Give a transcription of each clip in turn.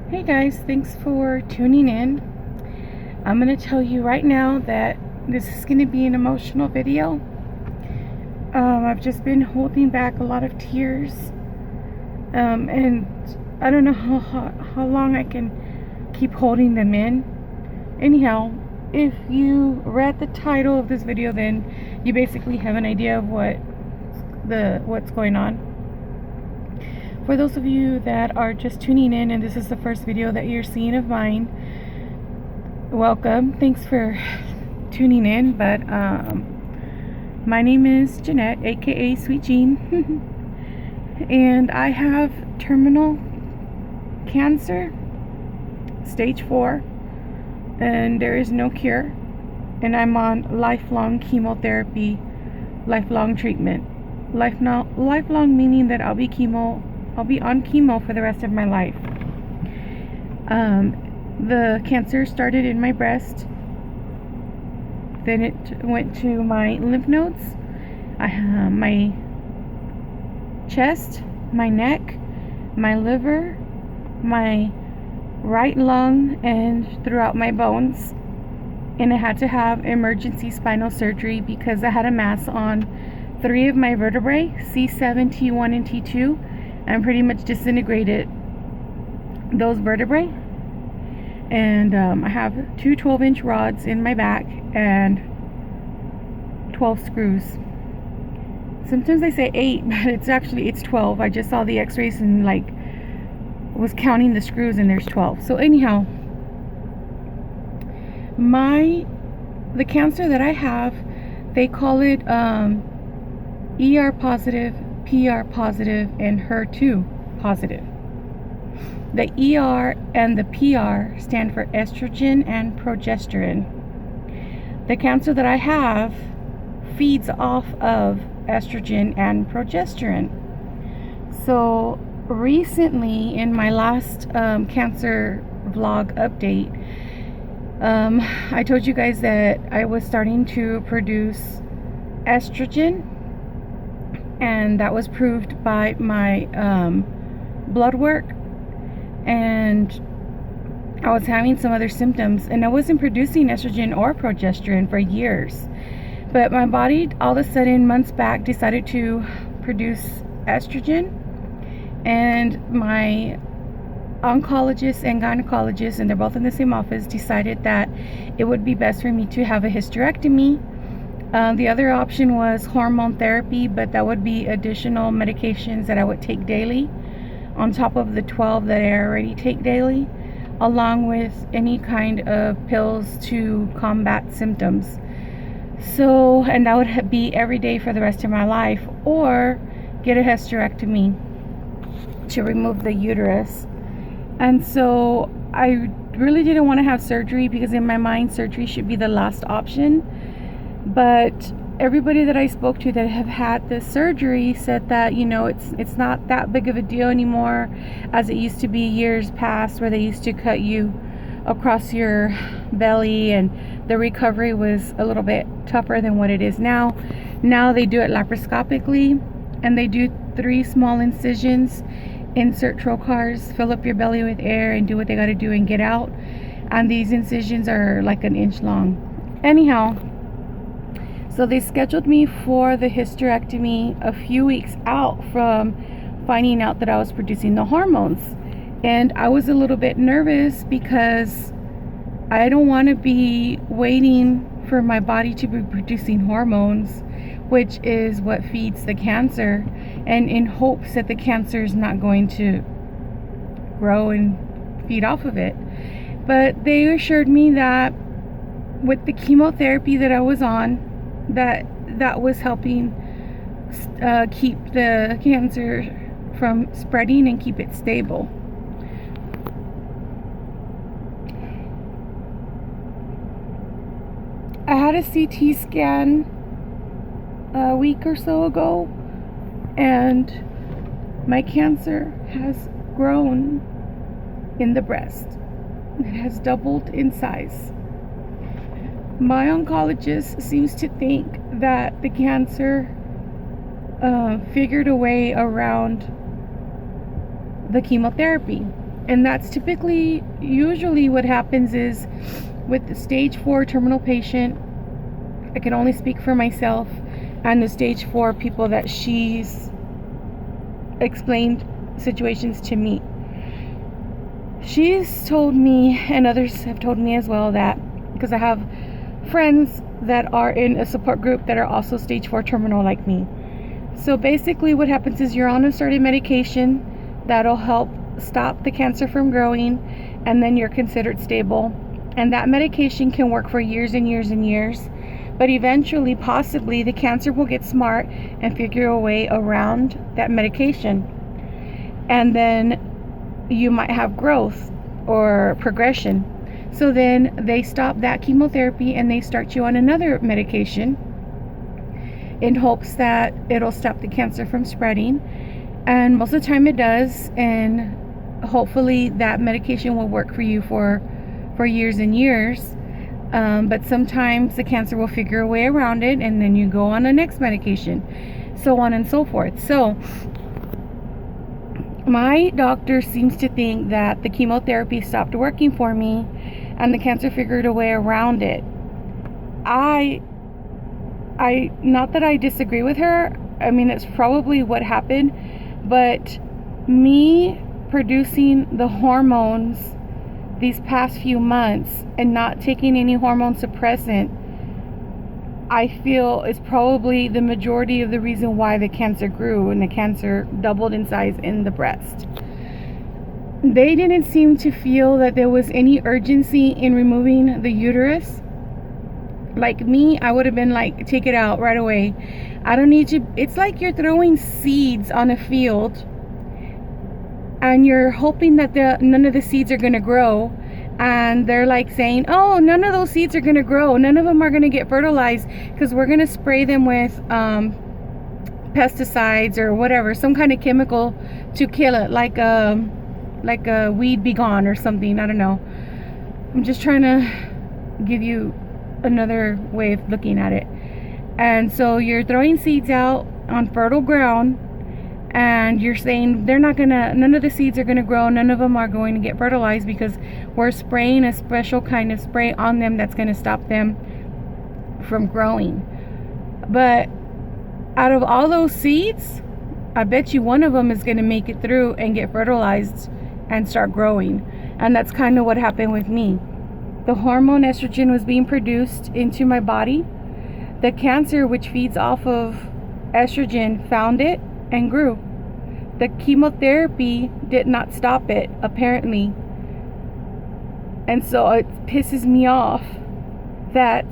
Hey guys, thanks for tuning in. I'm going to tell you right now that this is going to be an emotional video. I've just been holding back a lot of tears, and I don't know how long I can keep holding them in. Anyhow, if you read the title of this video, then you basically have an idea of what's going on. For those of you that are just tuning in and this is the first video that you're seeing of mine, welcome. Thanks for tuning in. But my name is Jeanette, aka Sweet Jean, and I have terminal cancer, stage 4, and there is no cure, and I'm on lifelong chemotherapy, lifelong treatment. Lifelong meaning that I'll be on chemo for the rest of my life. The cancer started in my breast, then it went to my lymph nodes, my chest, my neck, my liver, my right lung, and throughout my bones. And I had to have emergency spinal surgery because I had a mass on 3 of my vertebrae, C7, T1, and T2, and pretty much disintegrated those vertebrae. And I have 2 12-inch rods in my back and 12 screws. Sometimes I say 8, but it's 12. I just saw the x-rays and was counting the screws, and there's 12. So anyhow, the cancer that I have, they call it ER positive, PR positive, and HER2 positive. The ER and the PR stand for estrogen and progesterone. The cancer that I have feeds off of estrogen and progesterone. So recently, in my last cancer vlog update, I told you guys that I was starting to produce estrogen, and that was proved by my blood work, and I was having some other symptoms, and I wasn't producing estrogen or progesterone for years, but my body all of a sudden months back decided to produce estrogen. And my oncologist and gynecologist, and they're both in the same office, decided that it would be best for me to have a hysterectomy. The other option was hormone therapy, but that would be additional medications that I would take daily on top of the 12 that I already take daily, along with any kind of pills to combat symptoms. So, and that would be every day for the rest of my life, or get a hysterectomy to remove the uterus. And so I really didn't want to have surgery because in my mind surgery should be the last option. But everybody that I spoke to that have had this surgery said that, it's not that big of a deal anymore as it used to be years past, where they used to cut you across your belly, and the recovery was a little bit tougher than what it is now. Now they do it laparoscopically, and they do 3 small incisions, insert trocars, fill up your belly with air, and do what they got to do and get out. And these incisions are like an inch long. Anyhow, so they scheduled me for the hysterectomy a few weeks out from finding out that I was producing the hormones. And I was a little bit nervous because I don't want to be waiting for my body to be producing hormones, which is what feeds the cancer, and in hopes that the cancer is not going to grow and feed off of it. But they assured me that with the chemotherapy that I was on, that was helping keep the cancer from spreading and keep it stable. I had a CT scan a week or so ago, and my cancer has grown in the breast. It has doubled in size. My oncologist seems to think that the cancer figured a way around the chemotherapy. And that's usually what happens is with the stage 4 terminal patient. I can only speak for myself and the stage 4 people that she's explained situations to me. She's told me, and others have told me as well, that because I have friends that are in a support group that are also stage 4 terminal like me. So basically what happens is you're on a certain medication that'll help stop the cancer from growing, and then you're considered stable. And that medication can work for years and years and years. But eventually, possibly, the cancer will get smart and figure a way around that medication. And then you might have growth or progression. So then they stop that chemotherapy and they start you on another medication in hopes that it'll stop the cancer from spreading. And most of the time it does. And hopefully that medication will work for you for years and years. But sometimes the cancer will figure a way around it, and then you go on the next medication, so on and so forth. So my doctor seems to think that the chemotherapy stopped working for me and the cancer figured a way around it. I not that I disagree with her. I mean, it's probably what happened, but me producing the hormones these past few months and not taking any hormone suppressant, I feel is probably the majority of the reason why the cancer grew and the cancer doubled in size in the breast. They didn't seem to feel that there was any urgency in removing the uterus. Like me, I would have been like, take it out right away. I don't need to. It's like you're throwing seeds on a field and you're hoping that none of the seeds are going to grow, and they're like saying, oh, none of those seeds are going to grow, none of them are going to get fertilized because we're going to spray them with pesticides or whatever, some kind of chemical to kill it, like a weed be gone or something. I don't know. I'm just trying to give you another way of looking at it. And so you're throwing seeds out on fertile ground, and you're saying none of the seeds are gonna grow, none of them are going to get fertilized because we're spraying a special kind of spray on them that's gonna stop them from growing. But out of all those seeds, I bet you one of them is gonna make it through and get fertilized and start growing. And that's kind of what happened with me. The hormone estrogen was being produced into my body. The cancer, which feeds off of estrogen, found it and grew. The chemotherapy did not stop it, apparently. And so it pisses me off that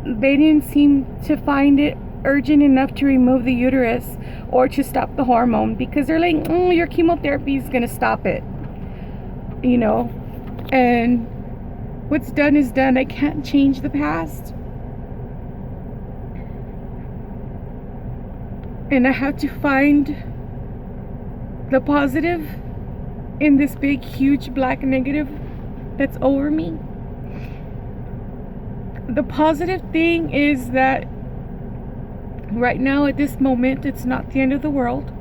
they didn't seem to find it urgent enough to remove the uterus or to stop the hormone, because they're like, your chemotherapy is going to stop it. You know? And what's done is done. I can't change the past. And I have to find the positive in this big, huge black negative that's over me. The positive thing is that right now, at this moment, it's not the end of the world.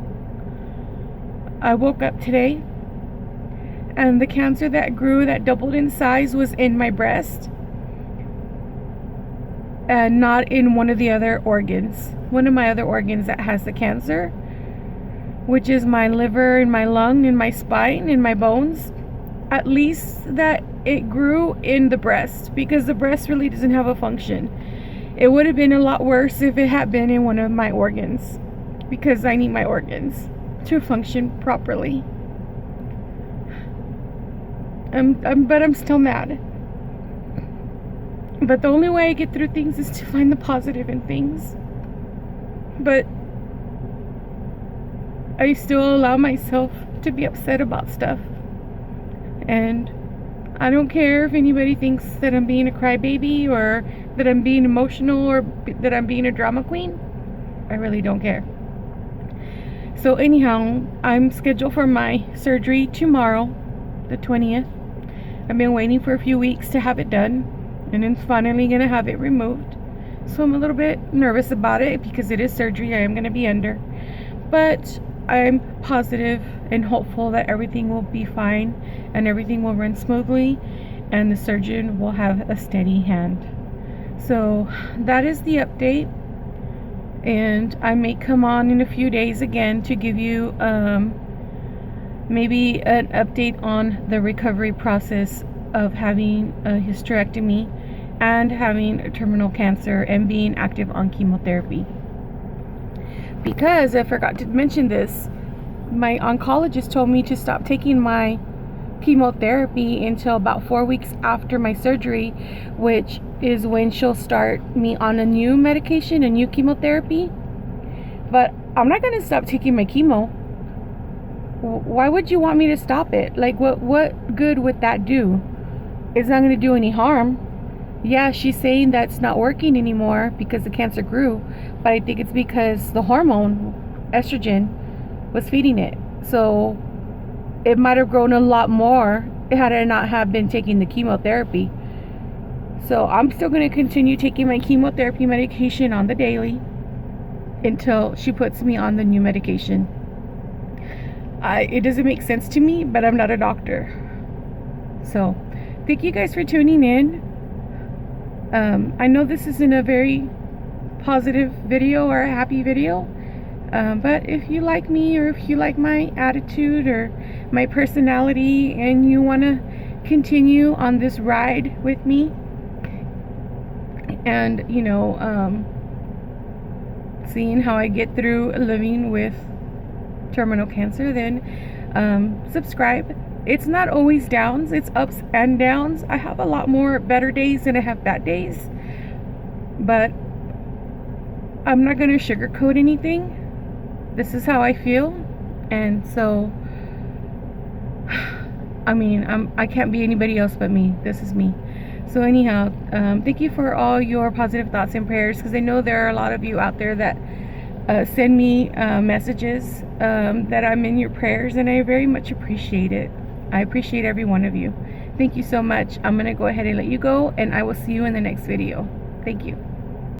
I woke up today, and the cancer that grew, that doubled in size, was in my breast and not in one of the other organs. One of my other organs that has the cancer, which is my liver and my lung and my spine and my bones. At least that it grew in the breast, because the breast really doesn't have a function. It would have been a lot worse if it had been in one of my organs, because I need my organs to function properly. But I'm still mad. But the only way I get through things is to find the positive in things. But I still allow myself to be upset about stuff. And I don't care if anybody thinks that I'm being a crybaby, or that I'm being emotional, or that I'm being a drama queen. I really don't care. So anyhow, I'm scheduled for my surgery tomorrow, the 20th. I've been waiting for a few weeks to have it done, and I'm finally going to have it removed. So I'm a little bit nervous about it because it is surgery I am going to be under. But I'm positive and hopeful that everything will be fine and everything will run smoothly and the surgeon will have a steady hand. So that is the update, and I may come on in a few days again to give you maybe an update on the recovery process of having a hysterectomy and having terminal cancer and being active on chemotherapy. Because I forgot to mention this, my oncologist told me to stop taking my chemotherapy until about 4 weeks after my surgery, which is when she'll start me on a new medication, a new chemotherapy. But I'm not going to stop taking my chemo. Why would you want me to stop it? Like, what good would that do? It's not going to do any harm. Yeah, she's saying that's not working anymore because the cancer grew, but I think it's because the hormone estrogen was feeding it. So it might have grown a lot more had I not have been taking the chemotherapy. So I'm still going to continue taking my chemotherapy medication on the daily until she puts me on the new medication. It doesn't make sense to me, but I'm not a doctor. So thank you guys for tuning in. I know this isn't a very positive video or a happy video, but if you like me, or if you like my attitude or my personality, and you want to continue on this ride with me, and seeing how I get through living with terminal cancer, then subscribe. It's not always downs, it's ups and downs. I have a lot more better days than I have bad days, but I'm not going to sugarcoat anything. This is how I feel, and so I can't be anybody else but me. This is me. So anyhow, thank you for all your positive thoughts and prayers, because I know there are a lot of you out there that send me messages that I'm in your prayers, and I very much appreciate it. I appreciate every one of you. Thank you so much. I'm going to go ahead and let you go, and I will see you in the next video. Thank you.